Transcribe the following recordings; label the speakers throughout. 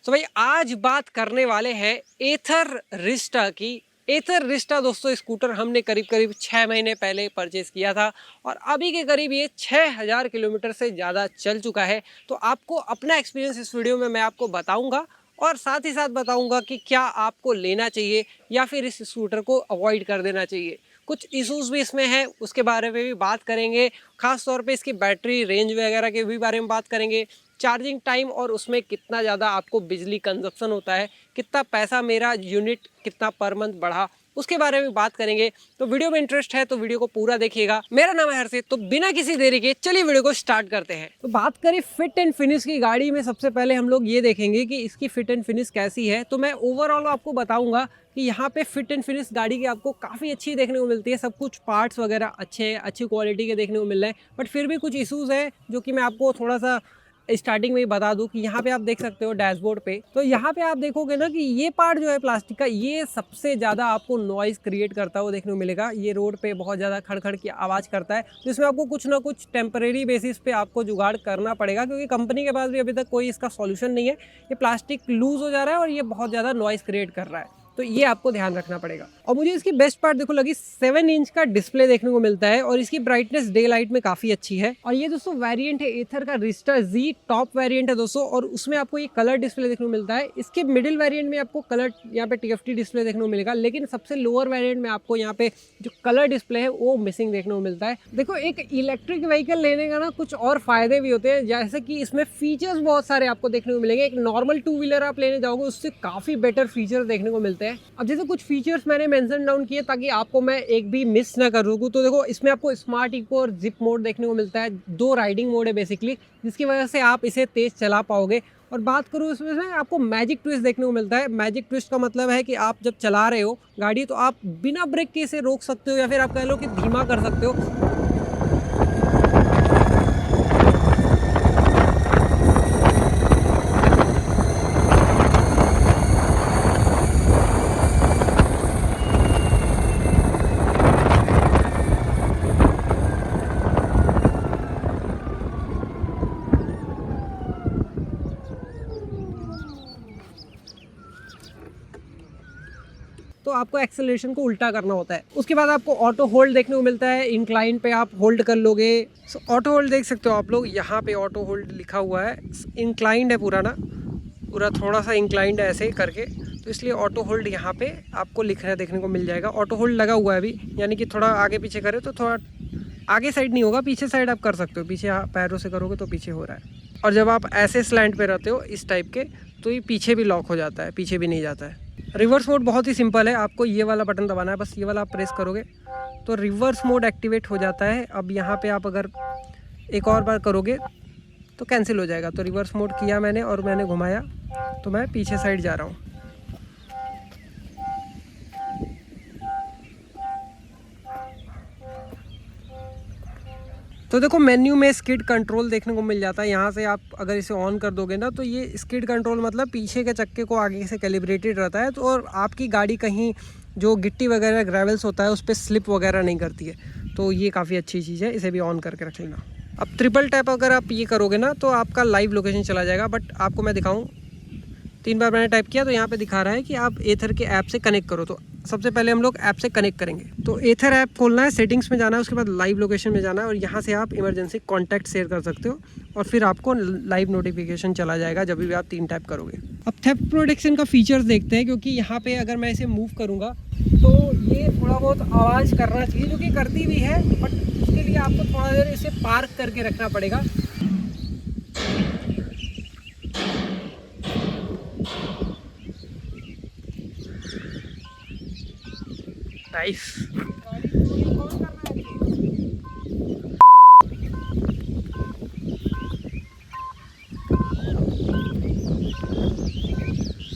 Speaker 1: तो भाई आज बात करने वाले हैं एथर रिस्टा की। एथर रिस्टा दोस्तों स्कूटर हमने करीब करीब 6 महीने पहले परचेज किया था और अभी के करीब ये 6000 किलोमीटर से ज़्यादा चल चुका है। तो आपको अपना एक्सपीरियंस इस वीडियो में मैं आपको बताऊंगा और साथ ही साथ बताऊंगा कि क्या आपको लेना चाहिए या फिर इस स्कूटर को अवॉइड कर देना चाहिए। कुछ इश्यूज भी इसमें है, उसके बारे में भी बात करेंगे। खास तौर पे इसकी बैटरी रेंज वगैरह के भी बारे में बात करेंगे, चार्जिंग टाइम और उसमें कितना ज़्यादा आपको बिजली कंजप्शन होता है, कितना पैसा मेरा यूनिट कितना पर मंथ बढ़ा, उसके बारे में बात करेंगे। तो वीडियो में इंटरेस्ट है तो वीडियो को पूरा देखिएगा। मेरा नाम है हर्षित, तो बिना किसी देरी के चलिए वीडियो को स्टार्ट करते हैं। तो बात करें फिट एंड फिनिश की गाड़ी में, सबसे पहले हम लोग ये देखेंगे कि इसकी फिट एंड फिनिश कैसी है। तो मैं ओवरऑल आपको बताऊंगा कि यहाँ पे फिट एंड फिनिश गाड़ी की आपको काफ़ी अच्छी देखने को मिलती है। सब कुछ पार्ट्स वगैरह अच्छे अच्छी क्वालिटी के देखने को मिल रहे हैं, बट फिर भी कुछ इशूज़ हैं जो कि मैं आपको थोड़ा सा स्टार्टिंग में ही बता दूं। कि यहाँ पे आप देख सकते हो डैशबोर्ड पे, तो यहाँ पे आप देखोगे ना कि ये पार्ट जो है प्लास्टिक का, ये सबसे ज़्यादा आपको नॉइज़ क्रिएट करता हुआ देखने को मिलेगा। ये रोड पे बहुत ज़्यादा खड़खड़ की आवाज़ करता है, तो इसमें आपको कुछ ना कुछ टेम्परेरी बेसिस पे आपको जुगाड़ करना पड़ेगा, क्योंकि कंपनी के पास भी अभी तक कोई इसका सॉल्यूशन नहीं है। ये प्लास्टिक लूज हो जा रहा है और ये बहुत ज़्यादा नॉइज़ क्रिएट कर रहा है, तो ये आपको ध्यान रखना पड़ेगा। और मुझे इसकी बेस्ट पार्ट देखो लगी, 7 इंच का डिस्प्ले देखने को मिलता है और इसकी ब्राइटनेस डे लाइट में काफी अच्छी है। और ये दोस्तों वेरिएंट है एथर का रिस्टा जी टॉप वेरिएंट है दोस्तों, और उसमें आपको ये कलर डिस्प्ले देखने को मिलता है। इसके मिडिल वेरिएंट में आपको कलर यहाँ पे टीएफटी डिस्प्ले देखने को मिलेगा, लेकिन सबसे लोअर वेरिएंट में आपको यहाँ पे जो कलर डिस्प्ले है वो मिसिंग देखने को मिलता है। देखो एक इलेक्ट्रिक व्हीकल लेने का ना कुछ और फायदे भी होते हैं, जैसे कि इसमें फीचर्स बहुत सारे आपको देखने को मिलेंगे। एक नॉर्मल 2 व्हीलर आप लेने जाओगे उससे काफी बेटर फीचर देखने को मिलते हैं। अब जैसे कुछ फीचर्स मैंने मेंशन डाउन किए ताकि आपको मैं एक भी मिस ना कर सकूं। तो देखो इसमें आपको स्मार्ट इको और जिप मोड देखने को मिलता है। 2 राइडिंग मोड है बेसिकली, जिसकी वजह से आप इसे तेज चला पाओगे। और बात करूँ इसमें से आपको मैजिक ट्विस्ट देखने को मिलता है। मैजिक ट्विस्ट का मतलब है कि आप जब चला रहे हो गाड़ी तो आप बिना ब्रेक के इसे रोक सकते हो, या फिर आप कह लो कि धीमा कर सकते हो। तो आपको एक्सेलरेशन को उल्टा करना होता है। उसके बाद आपको ऑटो होल्ड देखने को मिलता है। इंक्लाइन पे आप होल्ड कर लोगे। ऑटो होल्ड देख सकते हो आप लोग, यहाँ पे ऑटो होल्ड लिखा हुआ है। इंक्लाइंड है पूरा ना, पूरा थोड़ा सा इंक्लाइंड है ऐसे ही करके, तो इसलिए ऑटो होल्ड यहाँ पे आपको लिखना देखने को मिल जाएगा। ऑटो होल्ड लगा हुआ है अभी, यानी कि थोड़ा आगे पीछे करे तो थोड़ा आगे साइड नहीं होगा, पीछे साइड आप कर सकते हो। पीछे पैरों से करोगे तो पीछे हो रहा है। और जब आप ऐसे स्लैंट पे रहते हो इस टाइप के, तो ये पीछे भी लॉक हो जाता है, पीछे भी नहीं जाता है। रिवर्स मोड बहुत ही सिंपल है, आपको ये वाला बटन दबाना है, बस ये वाला आप प्रेस करोगे तो रिवर्स मोड एक्टिवेट हो जाता है। अब यहाँ पे आप अगर एक और बार करोगे तो कैंसिल हो जाएगा। तो रिवर्स मोड किया मैंने और मैंने घुमाया तो मैं पीछे साइड जा रहा हूँ। तो देखो मेन्यू में स्किड कंट्रोल देखने को मिल जाता है। यहाँ से आप अगर इसे ऑन कर दोगे ना, तो ये स्किड कंट्रोल मतलब पीछे के चक्के को आगे से कैलिब्रेटेड रहता है, तो और आपकी गाड़ी कहीं जो गिट्टी वगैरह ग्रेवल्स होता है उस पर स्लिप वगैरह नहीं करती है। तो ये काफ़ी अच्छी चीज़ है, इसे भी ऑन करके रख लेना। अब ट्रिपल टैप अगर आप ये करोगे ना तो आपका लाइव लोकेशन चला जाएगा, बट आपको मैं दिखाऊँ। 3 बार मैंने टाइप किया तो यहाँ पे दिखा रहा है कि आप एथर के ऐप से कनेक्ट करो। तो सबसे पहले हम लोग ऐप से कनेक्ट करेंगे। तो एथर ऐप खोलना है, सेटिंग्स में जाना है, उसके बाद लाइव लोकेशन में जाना है और यहाँ से आप इमरजेंसी कॉन्टैक्ट शेयर कर सकते हो और फिर आपको लाइव नोटिफिकेशन चला जाएगा जब भी आप 3 टैप करोगे। अब थेफ्ट प्रोटेक्शन का फीचर्स देखते हैं, क्योंकि यहाँ पे अगर मैं इसे मूव करूँगा तो ये थोड़ा बहुत आवाज़ करना चाहिए, जो कि करती भी है, बट उसके लिए आपको थोड़ा देर इसे पार्क करके रखना पड़ेगा। नाइस।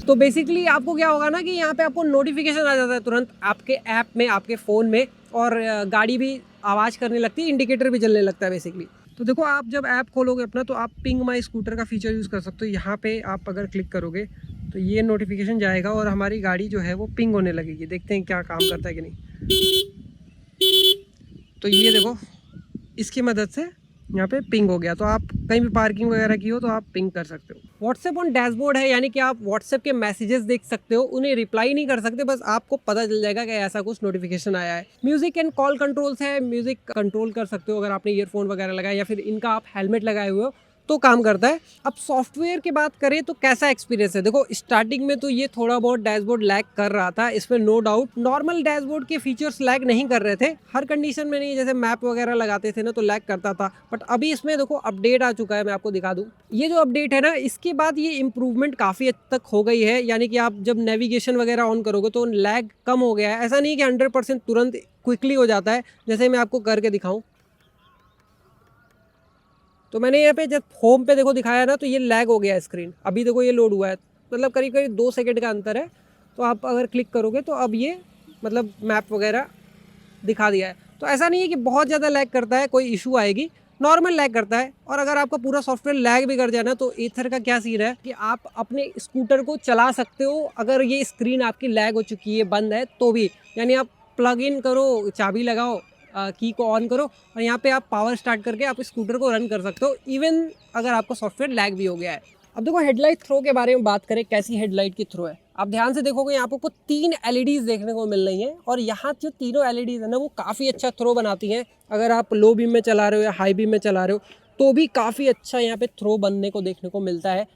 Speaker 1: तो बेसिकली आपको क्या होगा ना कि यहाँ पे आपको नोटिफिकेशन आ जाता है तुरंत आपके ऐप में, आपके फ़ोन में, और गाड़ी भी आवाज़ करने लगती है, इंडिकेटर भी जलने लगता है बेसिकली। तो देखो आप जब ऐप खोलोगे अपना तो आप पिंग माई स्कूटर का फीचर यूज़ कर सकते हो। यहाँ पे आप अगर क्लिक करोगे तो ये नोटिफिकेशन जाएगा और हमारी गाड़ी जो है वो पिंग होने लगेगी। देखते हैं क्या काम करता है कि नहीं। तो ये देखो इसकी मदद से यहाँ पे पिंग हो गया। तो आप कहीं भी पार्किंग वगैरह की हो तो आप पिंग कर सकते हो। व्हाट्सएप ऑन डैशबोर्ड है, यानी कि आप व्हाट्सएप के मैसेजेस देख सकते हो, उन्हें रिप्लाई नहीं कर सकते, बस आपको पता चल जाएगा कि ऐसा कुछ नोटिफिकेशन आया है। म्यूजिक एंड कॉल कंट्रोल्स है, म्यूजिक कंट्रोल कर सकते हो अगर आपने ईयरफोन वगैरह लगाया या फिर इनका आप हेलमेट लगाए हुए हो तो काम करता है। अब सॉफ्टवेयर की बात करें तो कैसा एक्सपीरियंस है, देखो स्टार्टिंग में तो ये थोड़ा बहुत डैशबोर्ड लैग कर रहा था, इसमें नो डाउट। नॉर्मल डैशबोर्ड के फीचर्स लैग नहीं कर रहे थे, हर कंडीशन में नहीं, जैसे मैप वगैरह लगाते थे ना तो लैग करता था, बट अभी इसमें देखो अपडेट आ चुका है। मैं आपको दिखा दूं, ये जो अपडेट है ना, इसके बाद ये इंप्रूवमेंट काफ़ी हद तक हो गई है, यानी कि आप जब नेविगेशन वगैरह ऑन करोगे तो लैग कम हो गया है। ऐसा नहीं कि 100% तुरंत क्विकली हो जाता है, जैसे मैं आपको करके दिखाऊं तो मैंने यहाँ पे जब होम पे देखो दिखाया ना तो ये लैग हो गया है स्क्रीन, अभी देखो ये लोड हुआ है, मतलब करीब करीब 2 सेकंड का अंतर है। तो आप अगर क्लिक करोगे तो अब ये मतलब मैप वगैरह दिखा दिया है। तो ऐसा नहीं है कि बहुत ज़्यादा लैग करता है, कोई इशू आएगी, नॉर्मल लैग करता है। और अगर आपका पूरा सॉफ्टवेयर लैग भी कर जाए ना तो एथर का क्या सीन है कि आप अपने स्कूटर को चला सकते हो अगर ये स्क्रीन आपकी लैग हो चुकी है, बंद है तो भी, यानी आप प्लग इन करो, चाबी लगाओ, की को ऑन करो और यहाँ पे आप पावर स्टार्ट करके आप स्कूटर को रन कर सकते हो, इवन अगर आपका सॉफ्टवेयर लैग भी हो गया है। अब देखो हेडलाइट थ्रो के बारे में बात करें, कैसी हेडलाइट की थ्रो है। आप ध्यान से देखोगे यहाँ पे आपको 3 एलईडीज देखने को मिल रही हैं और यहाँ जो तीनों एलईडीज है ना वो काफ़ी अच्छा थ्रो बनाती हैं। अगर आप लो बीम में चला रहे हो या हाई बीम में चला रहे हो तो भी काफ़ी अच्छा यहाँ पे थ्रो बनने को देखने को मिलता है।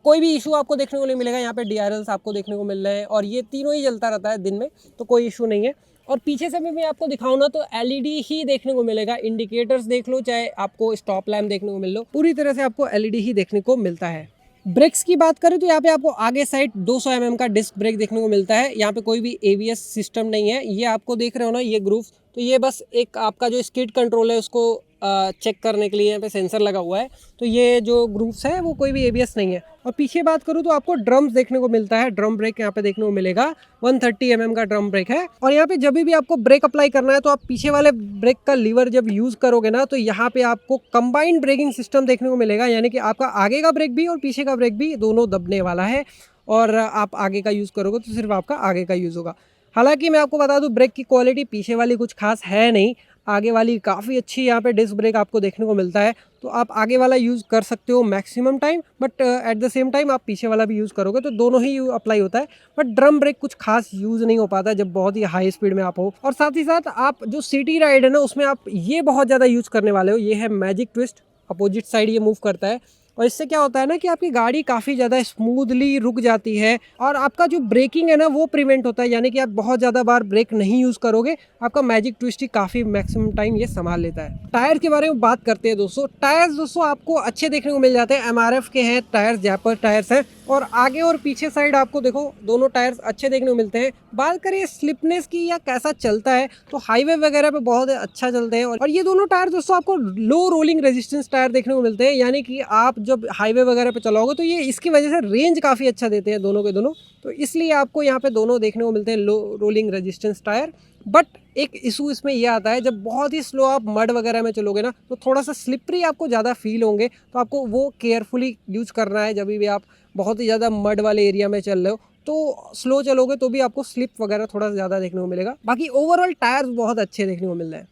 Speaker 1: कोई भी इशू आपको देखने को नहीं मिलेगा। यहाँ पे DRLs आपको देखने को मिल रहे हैं और ये तीनों ही जलता रहता है दिन में, तो कोई इशू नहीं है। और पीछे से भी मैं आपको दिखाऊँ ना तो LED ही देखने को मिलेगा, इंडिकेटर्स देख लो चाहे आपको स्टॉप लैम्प देखने को मिल लो, पूरी तरह से आपको LED ही देखने को मिलता है। ब्रेक्स की बात करें तो यहाँ पे आपको आगे साइड 200 mm का डिस्क ब्रेक देखने को मिलता है। यहाँ पे कोई भी ABS सिस्टम नहीं है। ये आपको देख रहे हो ना ये ग्रूव, तो ये बस एक आपका जो स्किड कंट्रोल है उसको चेक करने के लिए यहाँ पे सेंसर लगा हुआ है। तो ये जो ग्रूव्स है वो कोई भी ABS नहीं है। और पीछे बात करूँ तो आपको ड्रम्स देखने को मिलता है, ड्रम ब्रेक यहाँ पे देखने को मिलेगा। 130 mm का ड्रम ब्रेक है। और यहाँ पे जब भी आपको ब्रेक अप्लाई करना है तो आप पीछे वाले ब्रेक का लीवर जब यूज करोगे ना तो यहाँ पे आपको कंबाइंड ब्रेकिंग सिस्टम देखने को मिलेगा, यानी कि आपका आगे का ब्रेक भी और पीछे का ब्रेक भी दोनों दबने वाला है। और आप आगे का यूज़ करोगे तो सिर्फ आपका आगे का यूज़ होगा। हालांकि मैं आपको बता दूं ब्रेक की क्वालिटी पीछे वाली कुछ खास है नहीं, आगे वाली काफ़ी अच्छी यहाँ पे डिस्क ब्रेक आपको देखने को मिलता है। तो आप आगे वाला यूज़ कर सकते हो maximum time, but at the same time आप पीछे वाला भी यूज़ करोगे तो दोनों ही अप्लाई होता है। बट ड्रम ब्रेक कुछ खास यूज़ नहीं हो पाता जब बहुत ही हाई स्पीड में आप हो। और साथ ही साथ आप जो सिटी राइड है ना उसमें आप ये बहुत ज़्यादा यूज़ करने वाले हो, ये है मैजिक ट्विस्ट, अपोजिट साइड ये मूव करता है। और इससे क्या होता है ना कि आपकी गाड़ी काफ़ी ज़्यादा स्मूथली रुक जाती है और आपका जो ब्रेकिंग है ना वो प्रिवेंट होता है, यानी कि आप बहुत ज़्यादा बार ब्रेक नहीं यूज़ करोगे। आपका मैजिक ट्विस्ट ही काफ़ी मैक्सिमम टाइम ये संभाल लेता है। टायर के बारे में बात करते हैं दोस्तों। टायर्स दोस्तों आपको अच्छे देखने को मिल जाते हैं, MRF के हैं टायर्स, जैपर टायर्स हैं। और आगे और पीछे साइड आपको देखो दोनों टायर्स अच्छे देखने को मिलते हैं। बात करें स्लिपनेस की या कैसा चलता है तो हाईवे वगैरह पे बहुत अच्छा चलते हैं। और ये दोनों टायर दोस्तों आपको लो रोलिंग रेजिस्टेंस टायर देखने को मिलते हैं, यानी कि आप जब हाईवे वगैरह पे चलाओगे तो ये इसकी वजह से रेंज काफ़ी अच्छा देते हैं दोनों के दोनों, तो इसलिए आपको यहाँ पे दोनों देखने को मिलते हैं लो रोलिंग रेजिस्टेंस टायर। बट एक इशू इसमें यह आता है जब बहुत ही स्लो आप मड वगैरह में चलोगे ना तो थोड़ा सा स्लिपरी आपको ज़्यादा फील होंगे, तो आपको वो केयरफुली यूज़ करना है। जब भी आप बहुत ही ज़्यादा मड वाले एरिया में चल रहे हो तो स्लो चलोगे तो भी आपको स्लिप वगैरह थोड़ा सा ज़्यादा देखने को मिलेगा। बाकी ओवरऑल टायर्स बहुत अच्छे देखने को मिल रहे हैं।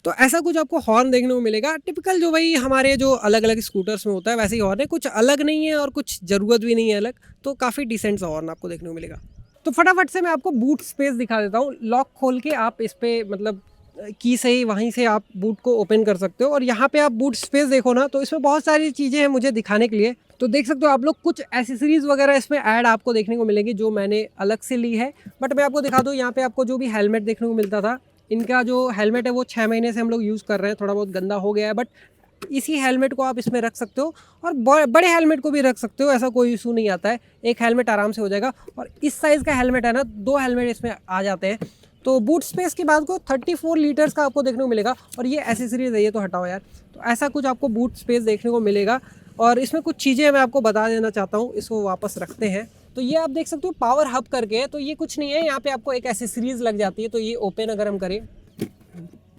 Speaker 1: तो ऐसा कुछ आपको हॉर्न देखने को मिलेगा, टिपिकल जो भाई हमारे जो अलग अलग स्कूटर्स में होता है वैसे ही हॉर्न है, कुछ अलग नहीं है और कुछ ज़रूरत भी नहीं है अलग, तो काफ़ी डिसेंट सा हॉर्न आपको देखने को मिलेगा। तो फटाफट से मैं आपको बूट स्पेस दिखा देता हूँ। लॉक खोल के आप इस पर मतलब की से ही वहीं से आप बूट को ओपन कर सकते हो। और यहाँ पे आप बूट स्पेस देखो ना तो इसमें बहुत सारी चीज़ें हैं मुझे दिखाने के लिए, तो देख सकते हो आप लोग। कुछ एसेसरीज़ वगैरह इसमें ऐड आपको देखने को मिलेगी जो मैंने अलग से ली है, बट मैं आपको दिखा दूँ। यहाँ पे आपको जो भी हेलमेट देखने को मिलता था, इनका जो हेलमेट है वो 6 महीने से हम लोग यूज़ कर रहे हैं, थोड़ा बहुत गंदा हो गया है, बट इसी हेलमेट को आप इसमें रख सकते हो और बड़े हेलमेट को भी रख सकते हो, ऐसा कोई इशू नहीं आता है। एक हेलमेट आराम से हो जाएगा। और इस साइज़ का हेलमेट है ना, 2 हेलमेट इसमें आ जाते हैं। तो बूट स्पेस की बात को 34 लीटर्स का आपको देखने को मिलेगा। और ये एसेसरीज है, ये तो हटाओ यार। तो ऐसा कुछ आपको बूट स्पेस देखने को मिलेगा। और इसमें कुछ चीज़ें मैं आपको बता देना चाहता हूँ, इसको वापस रखते हैं। तो ये आप देख सकते हो पावर हब करके है, तो ये कुछ नहीं है, यहाँ पे आपको एक एसेसरीज लग जाती है। तो ये ओपन अगर हम करें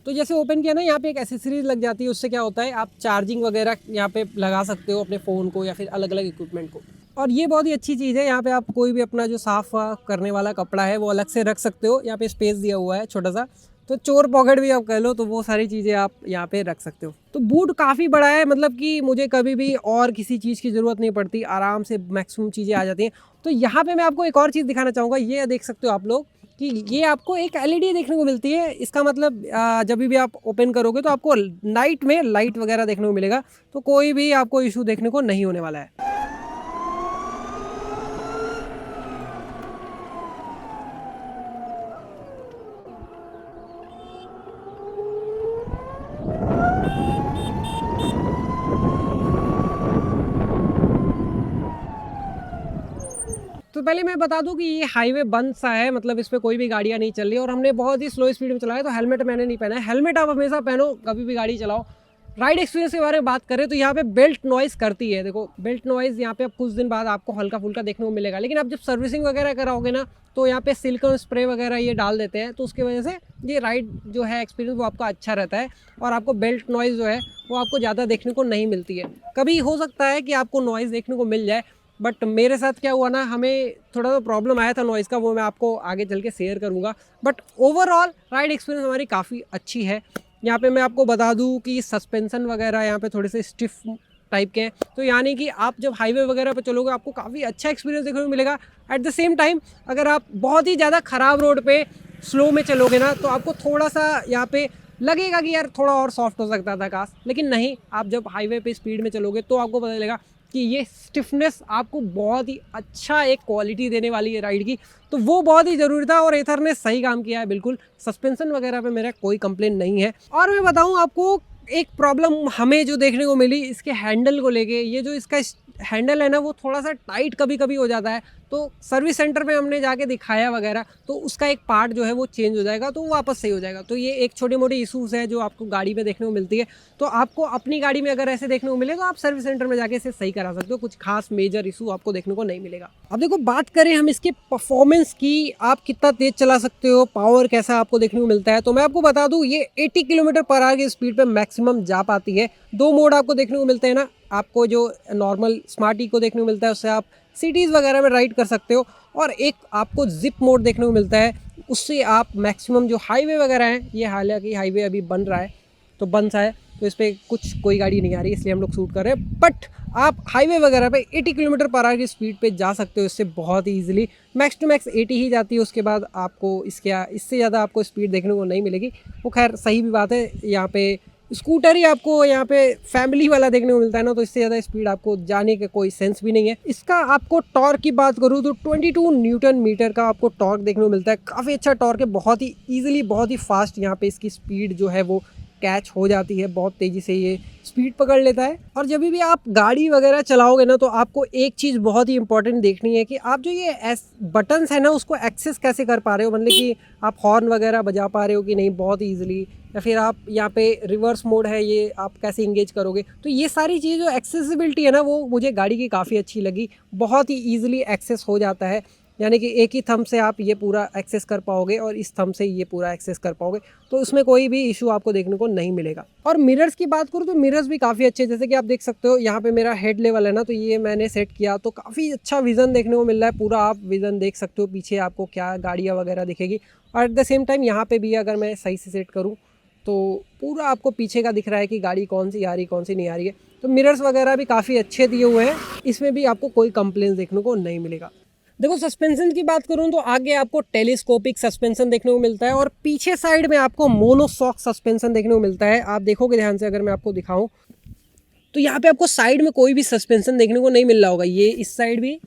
Speaker 1: तो जैसे ओपन किया ना, यहाँ पे एक एसेसरीज लग जाती है। उससे क्या होता है आप चार्जिंग वगैरह यहाँ पे लगा सकते हो अपने फ़ोन को या फिर अलग अलग इक्विपमेंट को। और ये बहुत ही अच्छी चीज़ है, यहाँ पे आप कोई भी अपना जो साफ़ करने वाला कपड़ा है वो अलग से रख सकते हो। यहाँ पे स्पेस दिया हुआ है छोटा सा, तो चोर पॉकेट भी आप कह लो, तो वो सारी चीज़ें आप यहाँ पे रख सकते हो। तो बूट काफ़ी बड़ा है, मतलब कि मुझे कभी भी और किसी चीज़ की ज़रूरत नहीं पड़ती, आराम से मैक्सिमम चीज़ें आ जाती हैं। तो यहाँ पे मैं आपको एक और चीज़ दिखाना चाहूँगा, ये देख सकते हो आप लोग कि ये आपको एक एलईडी देखने को मिलती है। इसका मतलब जब भी आप ओपन करोगे तो आपको नाइट में लाइट वगैरह देखने को मिलेगा, तो कोई भी आपको इशू देखने को नहीं होने वाला है। तो पहले मैं बता दूं कि ये हाईवे बंद सा है, मतलब इस पे कोई भी गाड़ियां नहीं चल रही, और हमने बहुत ही स्लो स्पीड में चलाया, तो हेलमेट मैंने नहीं पहना है। हेलमेट आप हमेशा पहनो कभी भी गाड़ी चलाओ। राइड एक्सपीरियंस के बारे में बात करें तो यहाँ पे बेल्ट नॉइज करती है। देखो बेल्ट नॉइज यहाँ पे अब कुछ दिन बाद आपको हल्का फुल्का देखने को मिलेगा, लेकिन आप जब सर्विसिंग वगैरह कराओगे ना, तो यहाँ पे सिलिकॉन स्प्रे वगैरह ये डाल देते हैं, तो उसकी वजह से ये राइड जो है एक्सपीरियंस वो आपका अच्छा रहता है, और आपको बेल्ट नॉइज़ जो है वो आपको ज़्यादा देखने को नहीं मिलती है। कभी हो सकता है कि आपको नॉइज़ देखने को मिल जाए, बट मेरे साथ क्या हुआ ना, हमें थोड़ा सा प्रॉब्लम आया था नॉइज़ का, वो मैं आपको आगे चल के शेयर करूँगा। बट ओवरऑल राइड एक्सपीरियंस हमारी काफ़ी अच्छी है। यहाँ पे मैं आपको बता दूँ कि सस्पेंसन वगैरह यहाँ पे थोड़े से स्टिफ टाइप के हैं, तो यानी कि आप जब हाईवे वगैरह पे चलोगे आपको काफ़ी अच्छा एक्सपीरियंस देखने को मिलेगा। एट द सेम टाइम अगर आप बहुत ही ज़्यादा ख़राब रोड पे स्लो में चलोगे ना, तो आपको थोड़ा सा यहाँ पे लगेगा कि यार थोड़ा और सॉफ्ट हो सकता था काश, लेकिन नहीं, आप जब हाईवे पे स्पीड में चलोगे तो आपको पता चलेगा कि ये स्टिफनेस आपको बहुत ही अच्छा एक क्वालिटी देने वाली है राइड की। तो वो बहुत ही ज़रूरी था, और एथर ने सही काम किया है बिल्कुल। सस्पेंशन वगैरह पे मेरा कोई कंप्लेन नहीं है। और मैं बताऊं आपको, एक प्रॉब्लम हमें जो देखने को मिली इसके हैंडल को लेके, ये जो इसका हैंडल है ना वो थोड़ा सा टाइट कभी कभी हो जाता है। तो सर्विस सेंटर पे हमने जाके दिखाया वगैरह, तो उसका एक पार्ट जो है वो चेंज हो जाएगा, तो वो वापस सही हो जाएगा। तो ये एक छोटी मोटी इशूज़ है जो आपको गाड़ी में देखने को मिलती है। तो आपको अपनी गाड़ी में अगर ऐसे देखने को मिले तो आप सर्विस सेंटर में जाके इसे सही करा सकते हो, कुछ खास मेजर इशू आपको देखने को नहीं मिलेगा। अब देखो बात करें हम इसके परफॉर्मेंस की, आप कितना तेज चला सकते हो, पावर कैसा आपको देखने को मिलता है, तो मैं आपको बता दूं ये 80 किलोमीटर पर आवर की स्पीड पे मैक्सिमम जा पाती है। दो मोड आपको देखने को मिलते हैं ना, आपको जो नॉर्मल स्मार्ट इको देखने को मिलता है उससे आप सिटीज़ वगैरह में राइड कर सकते हो, और एक आपको जिप मोड देखने को मिलता है, उससे आप मैक्सिमम जो हाईवे वगैरह हैं, ये हालांकि हाईवे अभी बन रहा है तो बन सा है, तो इस पर कुछ कोई गाड़ी नहीं आ रही इसलिए हम लोग शूट कर रहे हैं, बट आप हाईवे वगैरह पे 80 किलोमीटर पर आवर की स्पीड पे जा सकते हो इससे बहुत ही ईजिली। मैक्स टू मैक्स 80 ही जाती है, उसके बाद आपको इससे ज़्यादा आपको स्पीड देखने को नहीं मिलेगी। वो खैर सही भी बात है, यहाँ पे स्कूटर ही आपको यहाँ पे फैमिली वाला देखने को मिलता है ना, तो इससे ज़्यादा स्पीड आपको जाने का कोई सेंस भी नहीं है। इसका आपको टॉर्क की बात करूँ तो 22 न्यूटन मीटर का आपको टॉर्क देखने को मिलता है, काफ़ी अच्छा टॉर्क है, बहुत ही ईजिली बहुत ही फास्ट यहाँ पे इसकी स्पीड जो है वो कैच हो जाती है, बहुत तेज़ी से ये स्पीड पकड़ लेता है। और जब भी आप गाड़ी वगैरह चलाओगे ना, तो आपको एक चीज़ बहुत ही इंपॉर्टेंट देखनी है कि आप जो ये बटन्स है ना उसको एक्सेस कैसे कर पा रहे हो, मतलब कि आप हॉर्न वगैरह बजा पा रहे हो कि नहीं बहुत ईजिली, या फिर आप यहाँ पे रिवर्स मोड है ये आप कैसे इंगेज करोगे। तो ये सारी चीज़ जो एक्सेसिबिलिटी है ना वो मुझे गाड़ी की काफ़ी अच्छी लगी, बहुत ही ईजिली एक्सेस हो जाता है, यानी कि एक ही थंब से आप ये पूरा एक्सेस कर पाओगे और इस थंब से ये पूरा एक्सेस कर पाओगे, तो उसमें कोई भी इशू आपको देखने को नहीं मिलेगा। और मिरर्स की बात करूँ तो मिरर्स भी काफ़ी अच्छे, जैसे कि आप देख सकते हो यहाँ पे मेरा हेड लेवल है ना, तो ये मैंने सेट किया तो काफ़ी अच्छा विज़न देखने को मिल रहा है, पूरा आप विज़न देख सकते हो पीछे आपको क्या गाड़ियाँ वगैरह दिखेगी। और एट द सेम टाइम यहाँ पर भी अगर मैं सही से सेट करूँ तो पूरा आपको पीछे का दिख रहा है कि गाड़ी कौन सी आ रही कौन सी नहीं आ रही है। तो मिरर्स वगैरह भी काफ़ी अच्छे दिए हुए हैं, इसमें भी आपको कोई कंप्लेंट्स देखने को नहीं मिलेगा। देखो सस्पेंशन की बात करूं तो आगे आपको टेलीस्कोपिक सस्पेंशन देखने को मिलता है, और पीछे साइड में आपको मोनोशॉक सस्पेंशन देखने को मिलता है। आप देखोगे ध्यान से, अगर मैं आपको दिखाऊं तो यहाँ पे आपको साइड में कोई भी सस्पेंशन देखने को नहीं मिल रहा होगा, ये इस साइड भी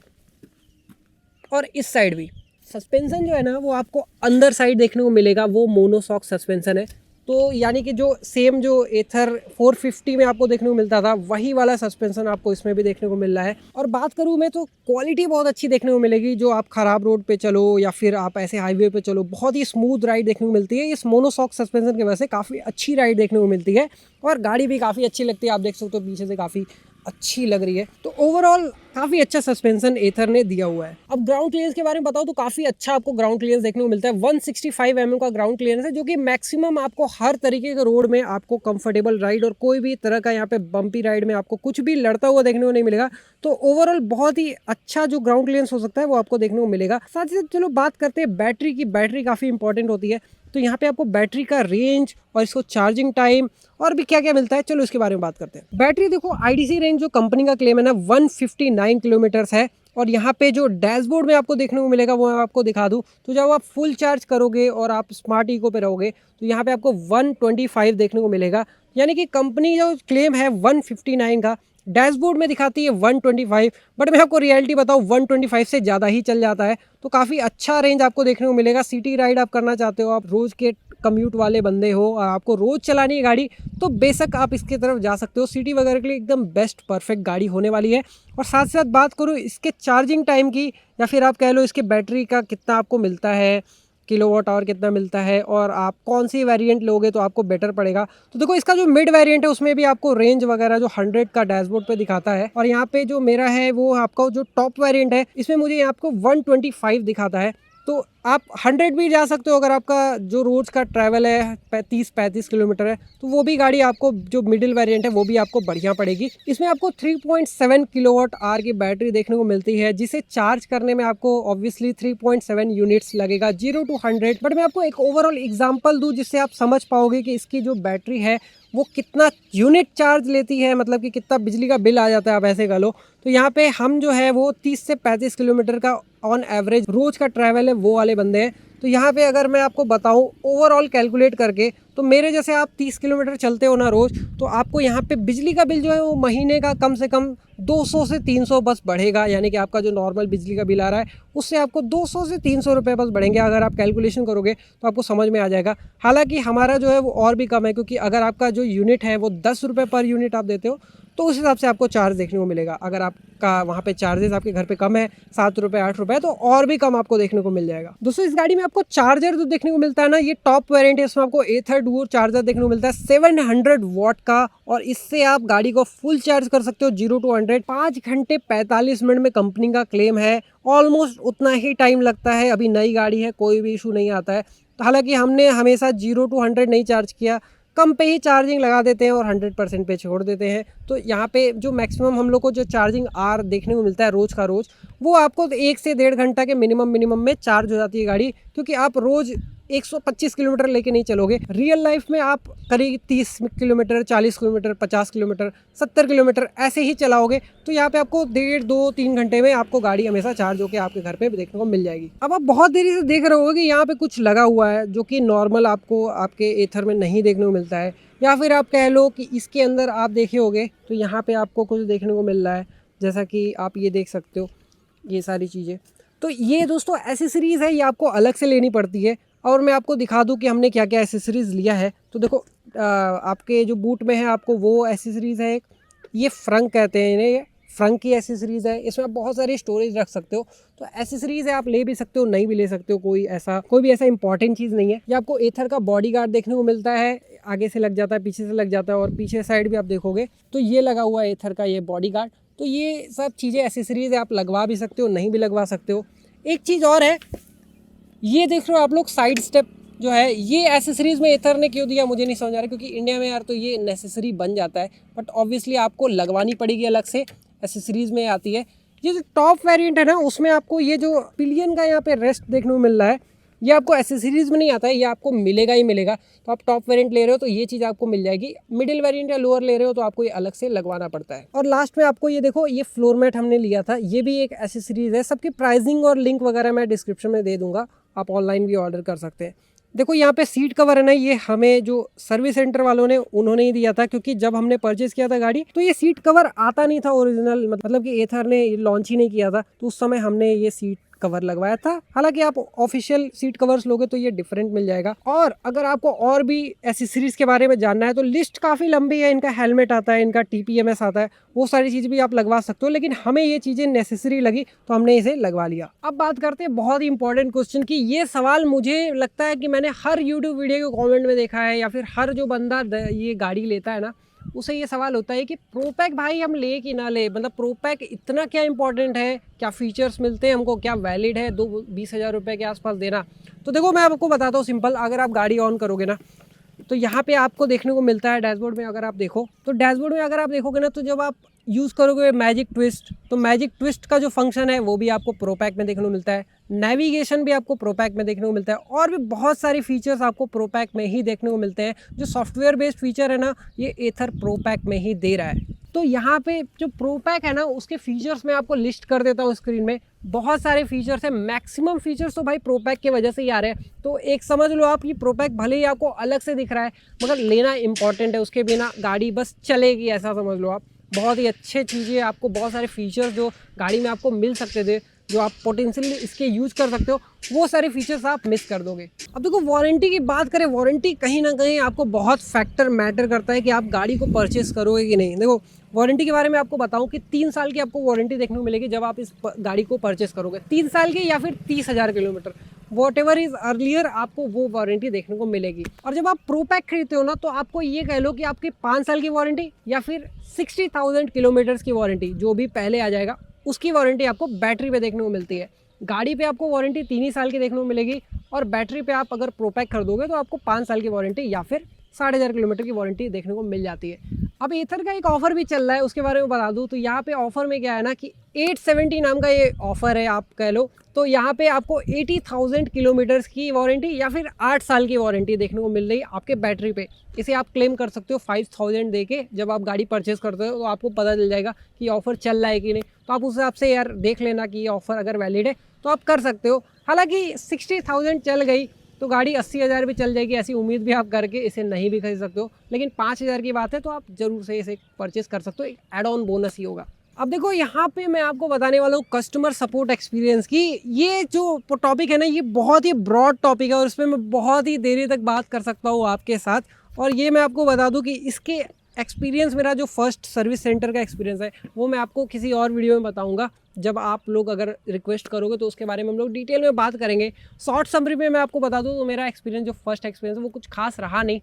Speaker 1: और इस साइड भी सस्पेंशन जो है ना वो आपको अंदर साइड देखने को मिलेगा, वो मोनोशॉक सस्पेंशन है। तो यानी कि जो सेम जो एथर 450 में आपको देखने को मिलता था वही वाला सस्पेंशन आपको इसमें भी देखने को मिल रहा है। और बात करूँ मैं तो क्वालिटी बहुत अच्छी देखने को मिलेगी, जो आप ख़राब रोड पे चलो या फिर आप ऐसे हाईवे पे चलो, बहुत ही स्मूथ राइड देखने को मिलती है। इस मोनोशॉक सस्पेंशन की वजह से काफ़ी अच्छी राइड देखने को मिलती है, और गाड़ी भी काफ़ी अच्छी लगती है, आप देख सकते हो पीछे से काफ़ी अच्छी लग रही है। तो ओवरऑल काफ़ी अच्छा सस्पेंशन एथर ने दिया हुआ है। अब ग्राउंड क्लियरेंस के बारे में बताओ तो काफ़ी अच्छा आपको ग्राउंड क्लियरेंस देखने को मिलता है। 165 mm का ग्राउंड क्लियरेंस है, जो कि मैक्सिमम आपको हर तरीके के रोड में आपको कंफर्टेबल राइड और कोई भी तरह का यहाँ पे बम्पी राइड में आपको कुछ भी लड़ता हुआ देखने को नहीं मिलेगा। तो ओवरऑल बहुत ही अच्छा जो ग्राउंड क्लियरेंस हो सकता है वो आपको देखने को मिलेगा। साथ ही साथ चलो बात करते हैं बैटरी की। बैटरी काफ़ी इंपॉर्टेंट होती है। तो यहाँ पे आपको बैटरी का रेंज और इसको चार्जिंग टाइम और भी क्या क्या मिलता है, चलो इसके बारे में बात करते हैं। बैटरी देखो IDC रेंज जो कंपनी का क्लेम है ना 159 किलोमीटर्स है। और यहाँ पे जो डैशबोर्ड में आपको देखने को मिलेगा वो मैं आपको दिखा दूँ, तो जब आप फुल चार्ज करोगे और आप स्मार्ट इको पे रहोगे तो यहाँ पे आपको 125 देखने को मिलेगा। यानी कि कंपनी जो क्लेम है 159 का, डैशबोर्ड में दिखाती है 125, बट मैं आपको रियलिटी बताऊँ 125 से ज़्यादा ही चल जाता है। तो काफ़ी अच्छा रेंज आपको देखने को मिलेगा। सिटी राइड आप करना चाहते हो, आप रोज़ के कम्यूट वाले बंदे हो और आपको रोज़ चलानी है गाड़ी, तो बेशक आप इसकी तरफ जा सकते हो। सिटी वगैरह के लिए एकदम बेस्ट परफेक्ट गाड़ी होने वाली है। और साथ साथ बात करूँ इसके चार्जिंग टाइम की, या फिर आप कह लो इसके बैटरी का कितना आपको मिलता है, किलोवाट आवर कितना मिलता है, और आप कौन सी वेरिएंट लोगे तो आपको बेटर पड़ेगा। तो देखो इसका जो मिड वेरिएंट है उसमें भी आपको रेंज वगैरह जो 100 का डैशबोर्ड पे दिखाता है, और यहाँ पे जो मेरा है वो आपका जो टॉप वेरिएंट है इसमें मुझे आपको 125 दिखाता है। तो आप 100 भी जा सकते हो अगर आपका जो रोज़ का ट्रैवल है 30-35 किलोमीटर है, तो वो भी गाड़ी आपको जो मिडिल वेरिएंट है वो भी आपको बढ़िया पड़ेगी। इसमें आपको 3.7 किलोवाट आवर की बैटरी देखने को मिलती है, जिसे चार्ज करने में आपको ऑब्वियसली 3.7 यूनिट्स लगेगा 0 to 100। बट मैं आपको एक ओवरऑल एग्जांपल दूं जिससे आप समझ पाओगे कि इसकी जो बैटरी है वो कितना यूनिट चार्ज लेती है, मतलब कि कितना बिजली का बिल आ जाता है, आप ऐसे कर लो। तो यहाँ पे हम जो है वो 30 से 35 किलोमीटर का ऑन एवरेज रोज का ट्रैवल है वो वाले बंदे हैं। तो यहाँ पे अगर मैं आपको बताऊँ ओवरऑल कैलकुलेट करके, तो मेरे जैसे आप 30 किलोमीटर चलते हो ना रोज़, तो आपको यहाँ पे बिजली का बिल जो है वो महीने का कम से कम 200 से 300 बस बढ़ेगा। यानी कि आपका जो नॉर्मल बिजली का बिल आ रहा है उससे आपको 200 से 300 रुपये बस बढ़ेंगे। अगर आप कैलकुलेशन करोगे तो आपको समझ में आ जाएगा। हालांकि हमारा जो है वो और भी कम है, क्योंकि अगर आपका जो यूनिट है वो 10 रुपये पर यूनिट आप देते हो तो उस हिसाब से आपको चार्ज देखने को मिलेगा। अगर आपका वहाँ पे चार्जेस आपके घर पे कम है 7 रुपये 8 रुपये, तो और भी कम आपको देखने को मिल जाएगा। दोस्तों इस गाड़ी में आपको चार्जर जो देखने को मिलता है ना, ये टॉप वेरिएंट है, इसमें आपको एथर डुओ चार्जर देखने को मिलता है 700 वॉट का, और इससे आप गाड़ी को फुल चार्ज कर सकते हो 0 to 100 5 घंटे 45 मिनट में कंपनी का क्लेम है। ऑलमोस्ट उतना ही टाइम लगता है, अभी नई गाड़ी है कोई भी इशू नहीं आता है। तो हालांकि हमने हमेशा 0 to 100 नहीं चार्ज किया, कम पे ही चार्जिंग लगा देते हैं और 100% पे छोड़ देते हैं। तो यहाँ पे जो मैक्सिमम हम लोग को जो चार्जिंग आर देखने को मिलता है रोज़ का रोज़, वो आपको 1 से 1.5 घंटा के मिनिमम में चार्ज हो जाती है गाड़ी, क्योंकि आप रोज़ 125 किलोमीटर लेके नहीं चलोगे। रियल लाइफ में आप करीब 30 किलोमीटर 40 किलोमीटर 50 किलोमीटर 70 किलोमीटर ऐसे ही चलाओगे। तो यहाँ पे आपको 1.5-2-3 घंटे में आपको गाड़ी हमेशा चार्ज होकर आपके घर पे देखने को मिल जाएगी। अब आप बहुत देरी से देख रहे होगे कि यहाँ पे कुछ लगा हुआ है जो कि नॉर्मल आपको आपके एथर में नहीं देखने को मिलता है, या फिर आप कह लो कि इसके अंदर आप देखे होगे तो यहाँ पे आपको कुछ देखने को मिल रहा है, जैसा कि आप ये देख सकते हो ये सारी चीज़ें। तो ये दोस्तों एसेसरीज़ है, ये आपको अलग से लेनी पड़ती है। और मैं आपको दिखा दूं कि हमने क्या क्या एसेसरीज़ लिया है। तो देखो आपके जो बूट में है आपको वो एसेसरीज़ है, एक ये फ्रंक कहते हैं इन्हें, ये फ्रंक की एसेसरीज़ है। इसमें आप बहुत सारी स्टोरेज रख सकते हो। तो एसेसरीज़ है, आप ले भी सकते हो नहीं भी ले सकते हो, कोई भी ऐसा इंपॉर्टेंट चीज़ नहीं है। ये आपको एथर का बॉडी गार्ड देखने को मिलता है, आगे से लग जाता है पीछे से लग जाता है, और पीछे साइड भी आप देखोगे तो ये लगा हुआ है एथर का ये बॉडी गार्ड। तो ये सब चीज़ें एसेसरीज़ है, आप लगवा भी सकते हो नहीं भी लगवा सकते हो। एक चीज़ और है, ये देख रहे हो आप लोग साइड स्टेप जो है, ये एसेसरीज़ में एथर ने क्यों दिया मुझे नहीं समझ आ रहा, क्योंकि इंडिया में यार तो ये नेसेसरी बन जाता है, बट ऑब्वियसली आपको लगवानी पड़ेगी, अलग से एसेसरीज़ में आती है। ये जो टॉप वेरिएंट है ना उसमें आपको ये जो पिलियन का यहाँ पे रेस्ट देखने को मिल रहा है, ये आपको एसेसरीज़ में नहीं आता है, ये आपको मिलेगा ही मिलेगा। तो आप टॉप वेरिएंट ले रहे हो तो ये चीज़ आपको मिल जाएगी, मिडिल वेरिएंट या लोअर ले रहे हो तो आपको ये अलग से लगवाना पड़ता है। और लास्ट में आपको ये देखो, ये फ्लोर मैट हमने लिया था, ये भी एक एसेसरीज़ है। सबकी प्राइसिंग और लिंक वगैरह मैं डिस्क्रिप्शन में दे दूंगा, आप ऑनलाइन भी ऑर्डर कर सकते हैं। देखो यहाँ पे सीट कवर है ना, ये हमें जो सर्विस सेंटर वालों ने उन्होंने ही दिया था, क्योंकि जब हमने परचेज किया था गाड़ी तो ये सीट कवर आता नहीं था ओरिजिनल, मतलब कि एथर ने लॉन्च ही नहीं किया था, तो उस समय हमने ये सीट कवर लगवाया था। हालांकि आप ऑफिशियल सीट कवर्स लोगे तो ये डिफरेंट मिल जाएगा। और अगर आपको और भी एसेसरीज के बारे में जानना है तो लिस्ट काफ़ी लंबी है, इनका हेलमेट आता है, इनका TPMS आता है, वो सारी चीज़ भी आप लगवा सकते हो, लेकिन हमें ये चीज़ें नेसेसरी लगी तो हमने इसे लगवा लिया। अब बात करते हैं बहुत ही इंपॉर्टेंट क्वेश्चन की, ये सवाल मुझे लगता है कि मैंने हर यूट्यूब वीडियो के कॉमेंट में देखा है, या फिर हर जो बंदा ये गाड़ी लेता है ना उसे ये सवाल होता है कि प्रोपैक भाई हम ले कि ना ले, मतलब प्रोपैक इतना क्या इंपॉर्टेंट है, क्या फीचर्स मिलते हैं हमको, क्या वैलिड है 20,000 रुपये के आसपास देना। तो देखो मैं आपको बताता हूँ सिंपल, अगर आप गाड़ी ऑन करोगे ना तो यहाँ पे आपको देखने को मिलता है डैशबोर्ड में, अगर आप देखो तो डैशबोर्ड में अगर आप देखोगे ना, तो जब आप यूज़ करोगे मैजिक ट्विस्ट, तो मैजिक ट्विस्ट का जो फंक्शन है वो भी आपको प्रोपैक में देखने को मिलता है। नेविगेशन भी आपको प्रो पैक में देखने को मिलता है और भी बहुत सारे फीचर्स आपको प्रो पैक में ही देखने को मिलते हैं। जो सॉफ्टवेयर बेस्ड फीचर है ना, ये एथर प्रो पैक में ही दे रहा है। तो यहाँ पे जो प्रो पैक है ना, उसके फीचर्स मैं आपको लिस्ट कर देता हूँ स्क्रीन में। बहुत सारे फीचर्स हैं, मैक्सिमम फीचर्स तो भाई प्रो पैक की वजह से ही आ रहे हैं। तो एक समझ लो आप कि प्रो पैक भले ही आपको अलग से दिख रहा है, मगर लेना इंपॉर्टेंट है। उसके बिना गाड़ी बस चलेगी, ऐसा समझ लो आप। बहुत ही अच्छे चीज़ें, आपको बहुत सारे फीचर्स जो गाड़ी में आपको मिल सकते थे, जो आप पोटेंशियली इसके यूज कर सकते हो, वो सारे फीचर्स आप मिस कर दोगे। अब देखो वारंटी की बात करें, वारंटी कहीं ना कहीं आपको बहुत फैक्टर मैटर करता है कि आप गाड़ी को परचेस करोगे कि नहीं। देखो वारंटी के बारे में आपको बताऊं कि 3 साल की आपको वारंटी देखने को मिलेगी जब आप इस गाड़ी को परचेस करोगे। 3 साल की या फिर 30,000 kilometre, what ever is earlier, आपको वो वारंटी देखने को मिलेगी। और जब आप प्रो पैक खरीदते हो ना, तो आपको ये कह लो कि आपकी 5 साल की वारंटी या फिर 60,000 किलोमीटर्स की वारंटी, जो भी पहले आ जाएगा, उसकी वारंटी आपको बैटरी पे देखने को मिलती है। गाड़ी पे आपको वारंटी 3 ही साल की देखने को मिलेगी, और बैटरी पे आप अगर प्रो पैक खरीदोगे तो आपको 5 साल की वारंटी या फिर 5,500 किलोमीटर की वारंटी देखने को मिल जाती है। अब एथर का एक ऑफर भी चल रहा है, उसके बारे में बता दूं तो यहाँ पे ऑफर में क्या है ना कि 870 नाम का ये ऑफर है, आप कह लो। तो यहाँ पे आपको 80,000 किलोमीटर्स की वारंटी या फिर 8 साल की वारंटी देखने को मिल रही है आपके बैटरी पे। इसे आप क्लेम कर सकते हो 5,000 दे के। जब आप गाड़ी परचेस करते हो तो आपको पता चल जाएगा कि ऑफर चल रहा है कि नहीं। तो आप उस हिसाब से यार देख लेना कि ये ऑफर अगर वैलिड है तो आप कर सकते हो। हालांकि 60,000 चल गई तो गाड़ी 80,000 भी चल जाएगी, ऐसी उम्मीद भी आप करके इसे नहीं भी खरीद सकते हो। लेकिन 5,000 की बात है तो आप जरूर से इसे परचेस कर सकते हो, एक एड ऑन बोनस ही होगा। अब देखो यहाँ पे मैं आपको बताने वाला हूँ कस्टमर सपोर्ट एक्सपीरियंस की। ये जो टॉपिक है ना, ये बहुत ही ब्रॉड टॉपिक है और इसमें मैं बहुत ही देरी तक बात कर सकता हूँ आपके साथ। और ये मैं आपको बता दूँ कि इसके एक्सपीरियंस, मेरा जो फर्स्ट सर्विस सेंटर का एक्सपीरियंस है, वो मैं आपको किसी और वीडियो में बताऊंगा। जब आप लोग अगर रिक्वेस्ट करोगे तो उसके बारे में हम लोग डिटेल में बात करेंगे। शॉर्ट समरी में मैं आपको बता दूं तो मेरा एक्सपीरियंस, जो फर्स्ट एक्सपीरियंस है, वो कुछ खास रहा नहीं।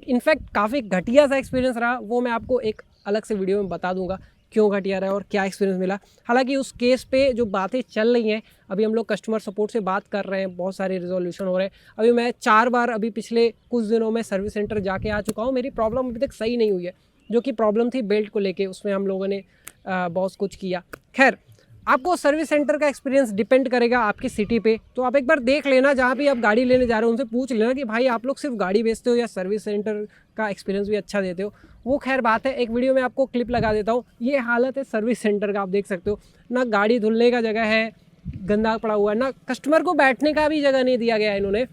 Speaker 1: इनफैक्ट काफ़ी घटिया सा एक्सपीरियंस रहा। वो मैं आपको एक अलग से वीडियो में बता दूंगा क्यों घटिया रहा और क्या एक्सपीरियंस मिला। हालांकि उस केस पे जो बातें चल रही हैं, अभी हम लोग कस्टमर सपोर्ट से बात कर रहे हैं, बहुत सारे रिजोल्यूशन हो रहे हैं। अभी मैं 4 बार अभी पिछले कुछ दिनों में सर्विस सेंटर जाके आ चुका हूँ। मेरी प्रॉब्लम अभी तक सही नहीं हुई है। जो कि प्रॉब्लम थी बेल्ट को लेके, उसमें हम लोगों ने बहुत कुछ किया। खैर, आपको सर्विस सेंटर का एक्सपीरियंस डिपेंड करेगा आपकी सिटी पे। तो आप एक बार देख लेना, जहाँ भी आप गाड़ी लेने जा रहे हो उनसे पूछ लेना कि भाई आप लोग सिर्फ गाड़ी बेचते हो या सर्विस सेंटर का एक्सपीरियंस भी अच्छा देते हो। वो खैर बात है, एक वीडियो में आपको क्लिप लगा देता हूँ। ये हालत है सर्विस सेंटर का, आप देख सकते हो ना, गाड़ी धुलने का जगह है, गंदा पड़ा हुआ है, ना कस्टमर को बैठने का भी जगह नहीं दिया गया है इन्होंने।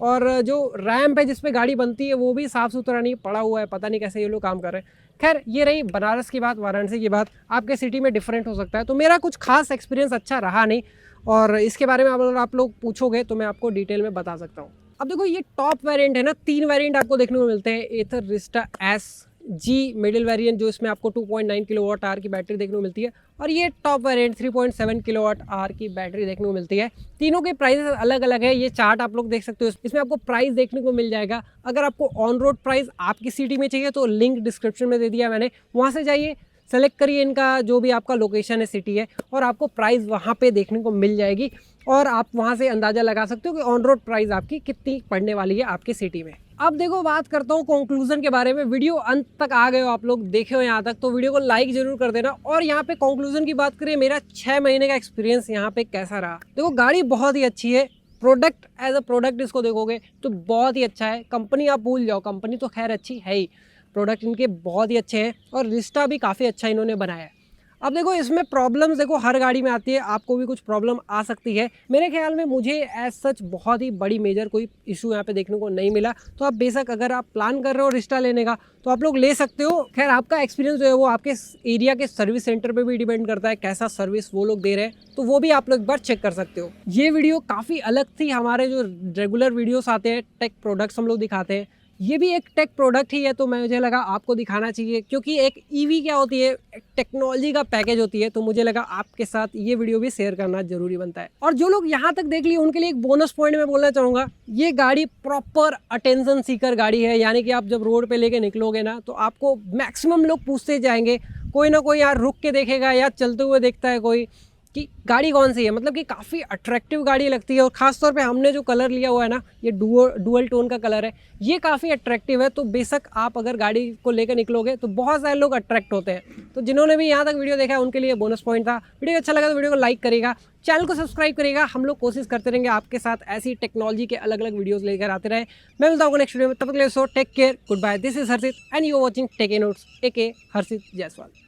Speaker 1: और जो रैम्प है जिसपे गाड़ी बनती है वो भी साफ़ सुथरा नहीं पड़ा हुआ है। पता नहीं कैसे ये लोग काम कर रहे हैं। खैर, ये रही बनारस की बात, वाराणसी की बात। आपके सिटी में डिफरेंट हो सकता है। तो मेरा कुछ खास एक्सपीरियंस अच्छा रहा नहीं, और इसके बारे में अगर आप लोग पूछोगे तो मैं आपको डिटेल में बता सकता हूँ। अब देखो ये टॉप वेरिएंट है ना, 3 वेरिएंट आपको देखने को मिलते हैं। Ather Rizta S G middle variant, जो इसमें आपको 2.9 किलोवाट आवर की बैटरी देखने को मिलती है, और ये टॉप वेरिएंट 3.7 किलोवाट आवर की बैटरी देखने को मिलती है। तीनों के प्राइस अलग अलग है। ये चार्ट आप लोग देख सकते हो, इसमें आपको प्राइस देखने को मिल जाएगा। अगर आपको ऑन रोड प्राइस आपकी सिटी में चाहिए तो लिंक डिस्क्रिप्शन में दे दिया मैंने, वहाँ से जाइए, सेलेक्ट करिए इनका जो भी आपका लोकेशन है, सिटी है, और आपको प्राइस वहाँ पे देखने को मिल जाएगी। और आप वहाँ से अंदाज़ा लगा सकते हो कि ऑन रोड प्राइस आपकी कितनी पड़ने वाली है आपकी सिटी में। अब देखो बात करता हूँ कंक्लूजन के बारे में। वीडियो अंत तक आ गए हो आप लोग, देखे हो यहाँ तक, तो वीडियो को लाइक जरूर कर देना। और यहाँ पे कंक्लूजन की बात करें, मेरा 6 महीने का एक्सपीरियंस यहाँ पे कैसा रहा। देखो गाड़ी बहुत ही अच्छी है, प्रोडक्ट एज अ प्रोडक्ट इसको देखोगे तो बहुत ही अच्छा है। कंपनी आप भूल जाओ, कंपनी तो खैर अच्छी है ही, प्रोडक्ट इनके बहुत ही अच्छे हैं, और रिस्टा भी काफ़ी अच्छा इन्होंने बनाया है। अब देखो इसमें प्रॉब्लम्स देखो हर गाड़ी में आती है, आपको भी कुछ प्रॉब्लम आ सकती है। मेरे ख्याल में मुझे एज सच बहुत ही बड़ी मेजर कोई इशू यहाँ पे देखने को नहीं मिला। तो आप बेशक अगर आप प्लान कर रहे हो रिस्टा लेने का तो आप लोग ले सकते हो। खैर, आपका एक्सपीरियंस जो है वो आपके एरिया के सर्विस सेंटर पे भी डिपेंड करता है, कैसा सर्विस वो लोग दे रहे हैं, तो वो भी आप लोग एक बार चेक कर सकते हो। ये वीडियो काफ़ी अलग थी, हमारे जो रेगुलर वीडियोस आते हैं, टेक प्रोडक्ट्स हम लोग दिखाते हैं, ये भी एक टेक प्रोडक्ट ही है। तो मुझे लगा आपको दिखाना चाहिए, क्योंकि एक ईवी क्या होती है, एक टेक्नोलॉजी का पैकेज होती है। तो मुझे लगा आपके साथ ये वीडियो भी शेयर करना जरूरी बनता है। और जो लोग यहाँ तक देख लिए उनके लिए एक बोनस पॉइंट मैं बोलना चाहूँगा, ये गाड़ी प्रॉपर अटेंशन सीकर गाड़ी है। यानी कि आप जब रोड पे लेके निकलोगे ना, तो आपको मैक्सिमम लोग पूछते जाएंगे, कोई ना कोई यार रुक के देखेगा या चलते हुए देखता है कोई, कि गाड़ी कौन सी है, मतलब कि काफ़ी अट्रैक्टिव गाड़ी लगती है। और ख़ास तौर पे हमने जो कलर लिया हुआ है ना, ये डुअल टोन का कलर है, ये काफ़ी अट्रैक्टिव है। तो बेशक आप अगर गाड़ी को लेकर निकलोगे तो बहुत सारे लोग अट्रैक्ट होते हैं। तो जिन्होंने भी यहाँ तक वीडियो देखा है उनके लिए बोनस पॉइंट था। वीडियो अच्छा लगा तो वीडियो को लाइक करेगा, चैनल को सब्सक्राइब करेगा। हम लोग कोशिश करते रहेंगे आपके साथ ऐसी टेक्नोलॉजी के अलग अलग वीडियोज़ लेकर आते रहे। मैं मिलता हूँ नेक्स्ट वीडियो में, तब तक के लिए so take care, goodbye, this is Harshit and you watching take a notes AK Harshit Jaiswal.